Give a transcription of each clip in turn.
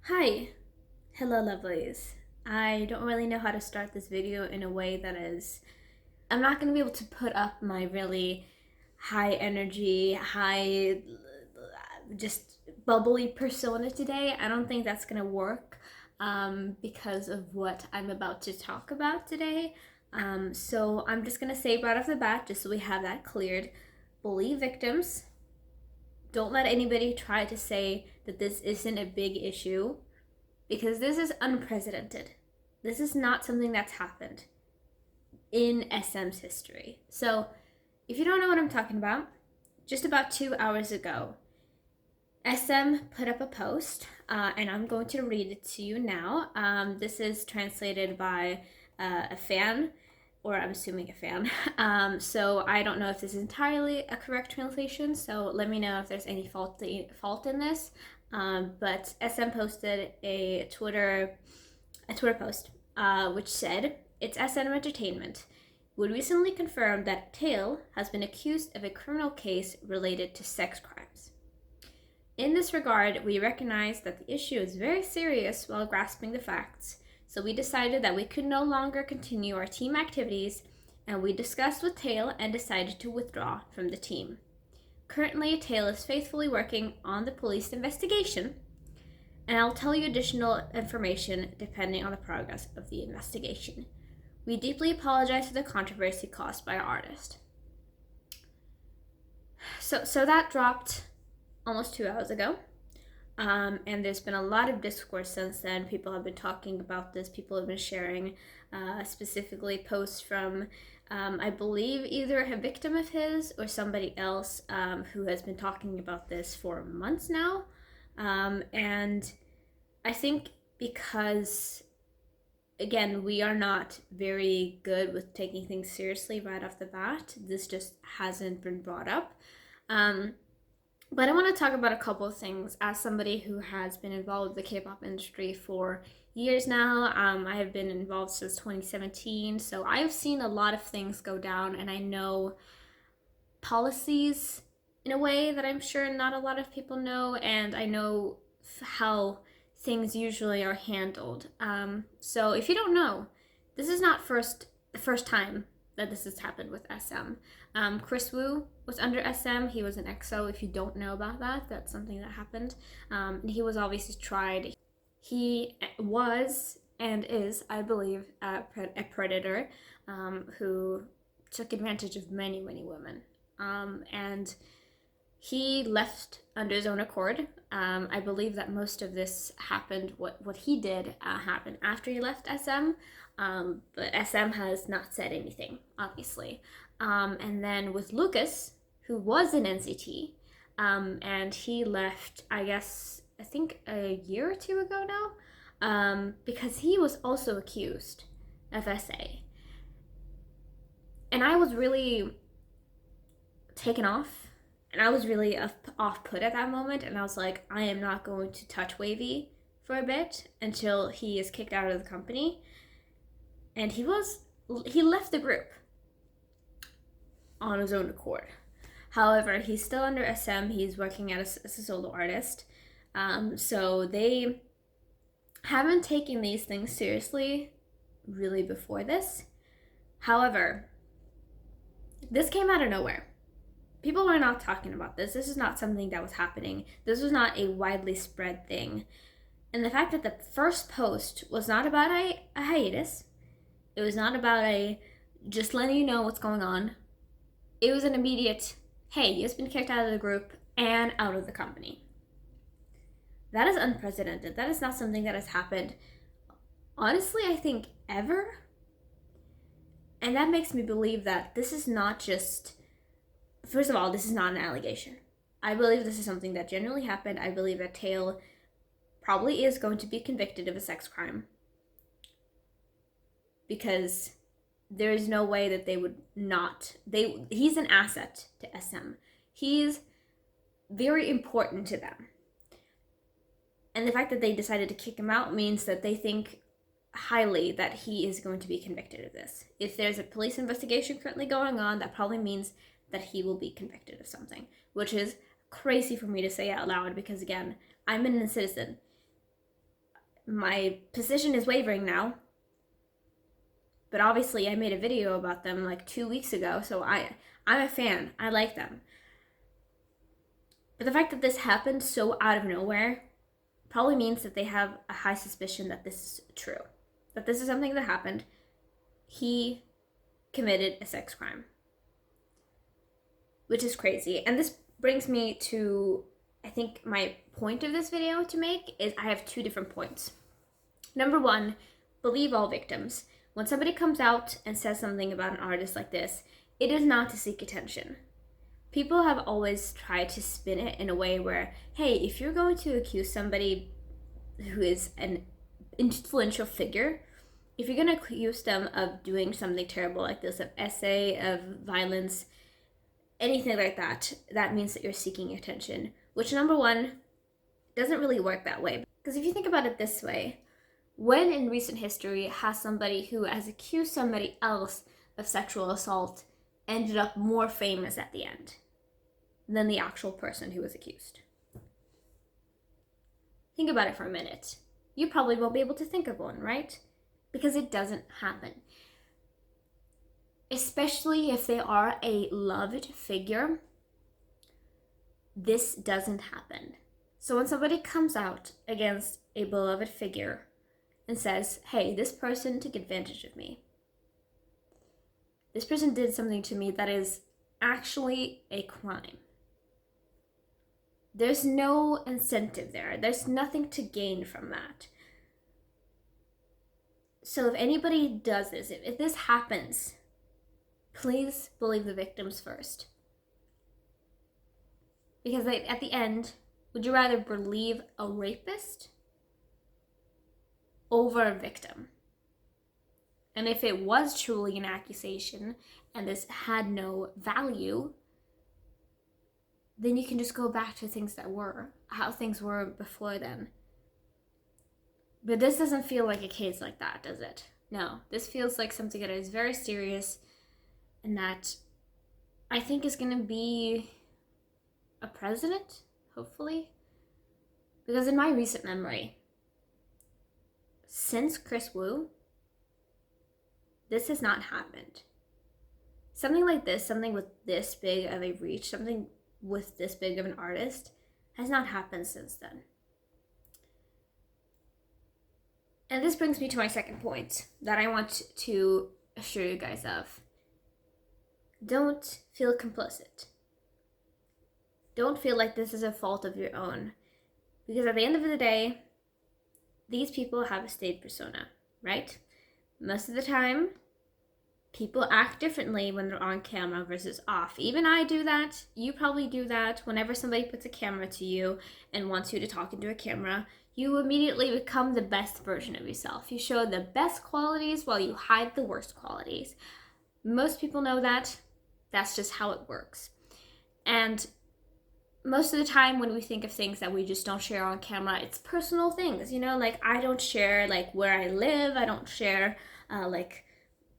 Hi, hello lovelies. I don't really know how to start this video in a way that is, I'm not going to be able to put up my really high energy, just bubbly persona today. I don't think that's going to work because of what I'm about to talk about today. So I'm just going to say right off the bat, just so we have that cleared, believe victims. Don't let anybody try to say that this isn't a big issue because this is unprecedented. This is not something that's happened in SM's history. So, if you don't know what I'm talking about, just about 2 hours ago, SM put up a post, and I'm going to read it to you now. This is translated by a fan, or I'm assuming a fan. So I don't know if this is entirely a correct translation, so let me know if there's any fault in this. But SM posted a Twitter post, which said, "It's SM Entertainment. We recently confirmed that Tail has been accused of a criminal case related to sex crimes. In this regard, we recognize that the issue is very serious while grasping the facts, so we decided that we could no longer continue our team activities, and we discussed with Tail and decided to withdraw from the team. Currently, Tail is faithfully working on the police investigation, and I'll tell you additional information depending on the progress of the investigation. We deeply apologize for the controversy caused by our artist." So that dropped almost 2 hours ago. And there's been a lot of discourse since then. People have been talking about this. People have been sharing specifically posts from, I believe, either a victim of his or somebody else who has been talking about this for months now. And I think because, again, we are not very good with taking things seriously right off the bat, this just hasn't been brought up. But I want to talk about a couple of things as somebody who has been involved with the K-pop industry for years now. I have been involved since 2017, so I've seen a lot of things go down, and I know policies in a way that I'm sure not a lot of people know, and I know how things usually are handled. So if you don't know, this is not the first time that this has happened with SM. Chris Wu was under SM. He was an EXO. If you don't know about that, that's something that happened. He was obviously tried. He was and is, I believe, a predator who took advantage of many, many women. And he left under his own accord. I believe that most of this happened, what he did happened after he left SM, but SM has not said anything, obviously. And then with Lucas, who was in NCT, and he left, I think a year or two ago now, because he was also accused of SA. And I was really taken off, and I was really off put at that moment, and I was like, I am not going to touch WayV for a bit until he is kicked out of the company. And he left the group on his own accord. However, he's still under SM. He's working as a solo artist. So they haven't taken these things seriously really before this. However, this came out of nowhere. People were not talking about this. This is not something that was happening. This was not a widely spread thing. And the fact that the first post was not about a hiatus, it was not about a just letting you know what's going on. It was an immediate, hey, you've been kicked out of the group and out of the company. That is unprecedented. That is not something that has happened, honestly, I think, ever. And that makes me believe that this is not just, first of all, this is not an allegation. I believe this is something that genuinely happened. I believe that Tail probably is going to be convicted of a sex crime, because there is no way that they would not. He's an asset to SM. He's very important to them. And the fact that they decided to kick him out means that they think highly that he is going to be convicted of this. If there's a police investigation currently going on, that probably means that he will be convicted of something, which is crazy for me to say out loud because, again, I'm an innocent citizen. my position is wavering now. But obviously I made a video about them like 2 weeks ago, so I'm a fan. I like them. But the fact that this happened so out of nowhere probably means that they have a high suspicion that this is true. That this is something that happened. He committed a sex crime. Which is crazy. And this brings me to, I think, my point of this video to make is I have 2 different points. Number 1, believe all victims. When somebody comes out and says something about an artist like this, it is not to seek attention. People have always tried to spin it in a way where, hey, if you're going to accuse somebody who is an influential figure, if you're going to accuse them of doing something terrible like this, of essay, of violence, anything like that, that means that you're seeking attention. Which, number 1, doesn't really work that way. Because if you think about it this way, when in recent history has somebody who has accused somebody else of sexual assault ended up more famous at the end than the actual person who was accused? Think about it for a minute. You probably won't be able to think of one, right? Because it doesn't happen. Especially if they are a loved figure, this doesn't happen. So when somebody comes out against a beloved figure and says, hey, this person took advantage of me. This person did something to me that is actually a crime. There's no incentive there. There's nothing to gain from that. So if anybody does this, if this happens, please believe the victims first. Because at the end, would you rather believe a rapist over a victim? And if it was truly an accusation and this had no value, then you can just go back to things that were, how things were before then. But this doesn't feel like a case like that, does it? No, this feels like something that is very serious and that I think is going to be a president, hopefully. Because in my recent memory, since Kris Wu, this has not happened. Something like this, something with this big of a reach, something with this big of an artist, has not happened since then. And this brings me to my second point that I want to assure you guys of. Don't feel complicit. Don't feel like this is a fault of your own. Because at the end of the day, these people have a stage persona, right? Most of the time, people act differently when they're on camera versus off. Even I do that. You probably do that. Whenever somebody puts a camera to you and wants you to talk into a camera, you immediately become the best version of yourself. You show the best qualities while you hide the worst qualities. Most people know that. That's just how it works. And most of the time when we think of things that we just don't share on camera, it's personal things, you know, like I don't share like where I live. I don't share like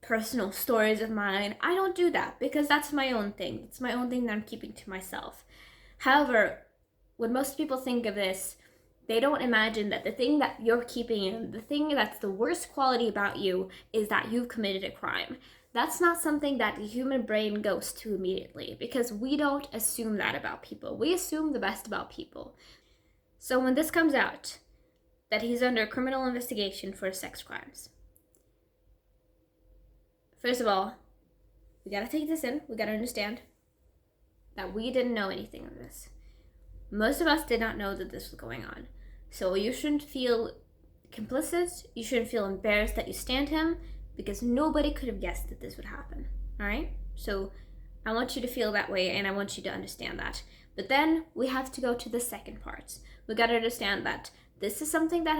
personal stories of mine. I don't do that because that's my own thing. It's my own thing that I'm keeping to myself. However, when most people think of this, they don't imagine that the thing that you're keeping in, the thing that's the worst quality about you, is that you've committed a crime. That's not something that the human brain goes to immediately because we don't assume that about people. We assume the best about people. So when this comes out, that he's under criminal investigation for sex crimes, first of all, we gotta take this in. We gotta understand that we didn't know anything of this. Most of us did not know that this was going on. So you shouldn't feel complicit. You shouldn't feel embarrassed that you stand him because nobody could have guessed that this would happen. All right? So I want you to feel that way and I want you to understand that. But then we have to go to the second part. We got to understand that this is something that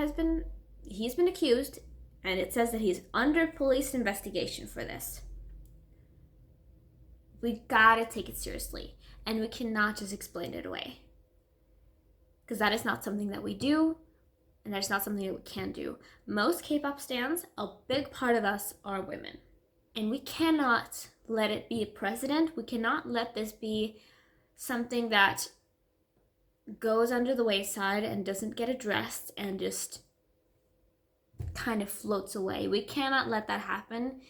he's been accused, and it says that he's under police investigation for this. We gotta take it seriously, and we cannot just explain it away. Because that is not something that we do, and that's not something that we can do. Most K-pop stans, a big part of us are women. And we cannot let it be a precedent. We cannot let this be something that goes under the wayside and doesn't get addressed and just kind of floats away. We cannot let that happen,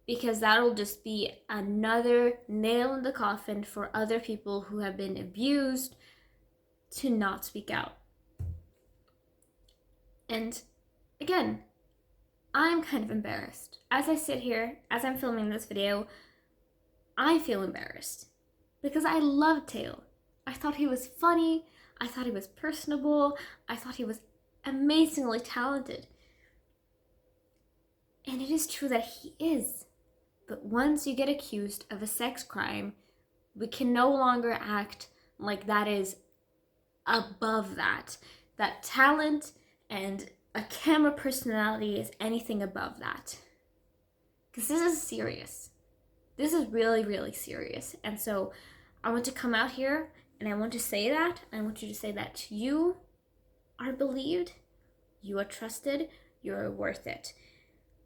because that'll just be another nail in the coffin for other people who have been abused to not speak out. And again, I'm kind of embarrassed. As I sit here, as I'm filming this video, I feel embarrassed because I loved Teo. I thought he was funny, I thought he was personable, I thought he was amazingly talented. And it is true that he is. But once you get accused of a sex crime, we can no longer act like that is above that. That talent and a camera personality is anything above that. Because this is serious. This is really, really serious. And so I want to come out here and I want to say that. I want you to say that you are believed, you are trusted, you're worth it.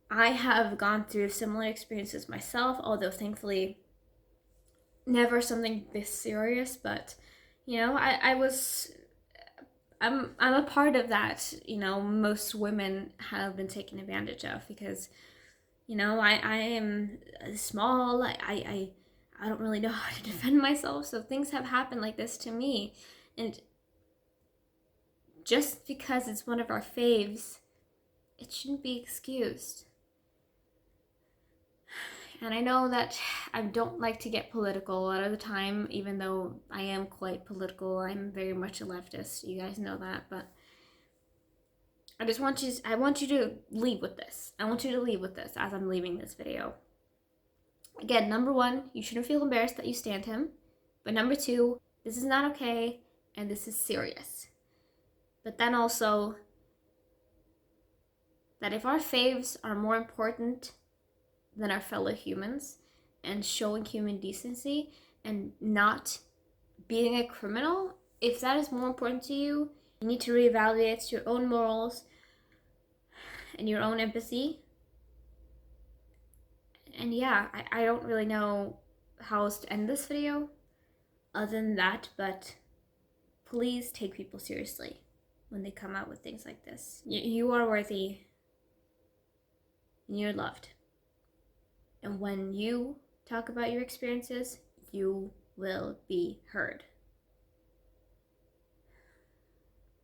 I have gone through similar experiences myself, although thankfully never something this serious, but I'm a part of that. Most women have been taken advantage of because I am small. I don't really know how to defend myself, so things have happened like this to me. And just because it's one of our faves, it shouldn't be excused. And I know that I don't like to get political a lot of the time, even though I am quite political. I'm very much a leftist. You guys know that, but I want you to leave with this. I want you to leave with this as I'm leaving this video. Again, number one, you shouldn't feel embarrassed that you stand him. But number two, this is not okay, and this is serious. But then also, that if our faves are more important than our fellow humans and showing human decency and not being a criminal, if that is more important to you, you need to reevaluate your own morals and your own empathy. And yeah, I don't really know how else to end this video other than that, but please take people seriously when they come out with things like this. You are worthy and you're loved. And when you talk about your experiences, you will be heard.